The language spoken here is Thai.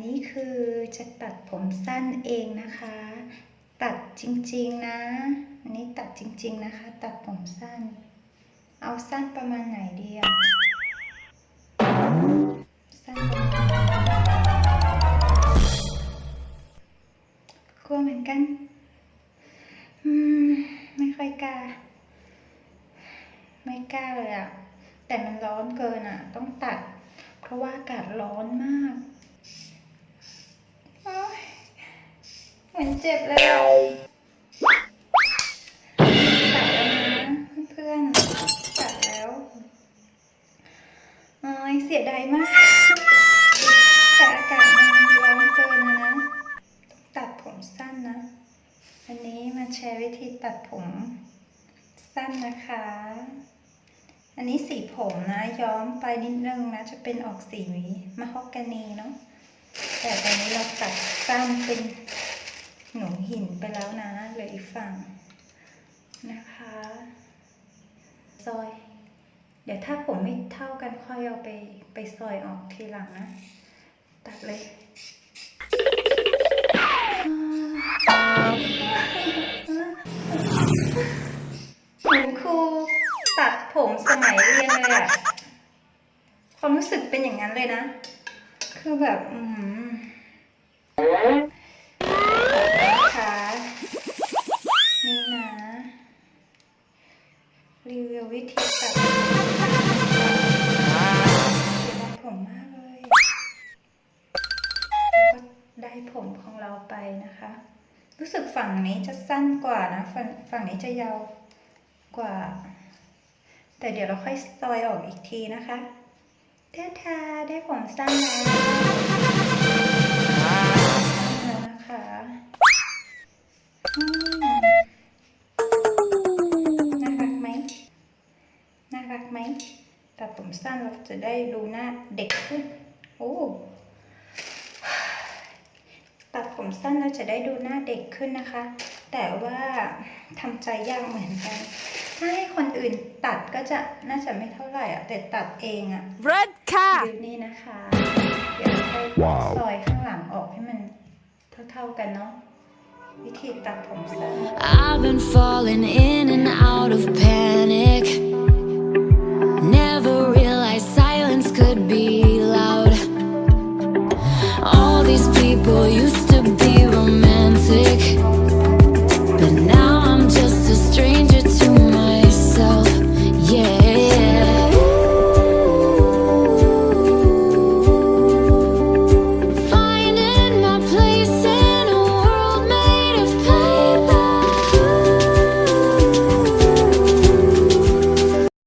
นี่คือจะตัดผมสั้นเองนะคะ ตัดจริงๆนะอันนี้ตัดจริงๆนะคะ ตัดผมสั้น เอาสั้นประมาณไหนดีอะสั้นประมาณกลัวเหมือนกันไม่ค่อยกล้าไม่กล้าเลยอะแต่มันร้อนเกินอะต้องตัดเพราะว่าอากาศร้อนมากเหมือนเจ็บเลยอ่ะตัดแล้วนะเพื่อนตัดแล้วเสียดายมากแต่อากาศมันร้อนเกินนะต้องตัดผมสั้นนะวันนี้มาแชร์วิธีตัดผมสั้นนะคะอันนี้สีผมนะย้อมไปนิดนึงนะจะเป็นออกสีมะฮอกกานีเนาะแต่ตอนนี้เราตัดสั้นเป็นหนูหินไปแล้วนะเหลืออีกฝั่งนะคะซอยเดี๋ยวถ้าผมไม่เท่ากันค่อยเอาไปซอยออกทีหลังนะตัดเลยเหมือนครูตัดผมสมัยเรียนเลยอะความรู้สึกเป็นอย่างนั้นเลยนะคือแบบนะคะนี่นะรีวิววิธีตัดเสียดายผมมากเลยแล้วก็ได้ผมของเราไปนะคะรู้สึกฝั่งนี้จะสั้นกว่านะฝั่งนี้จะยาวกว่าแต่เดี๋ยวเราค่อยซอยออกอีกทีนะคะทาได้ผมสั้นแล้วนะคะน่ารักไหมน่ารักไหมตัดผมสั้นเราจะได้ดูหน้าเด็กขึ้นโอ้ตัดผมสั้นเราจะได้ดูหน้าเด็กขึ้นนะคะแต่ว่าทำใจยากเหมือนกันถ้าให้คนอื่นตัดก็จะน่าจะไม่เท่าไหร่แต่ตัดเองอะ Red ค่ะ ดูนี่นะคะเดี๋ยวเราค่อยซอยข้างหลังออกให้มันเท่ากันเนาะวิธีตัดผมสั้น I've been falling in and out of pain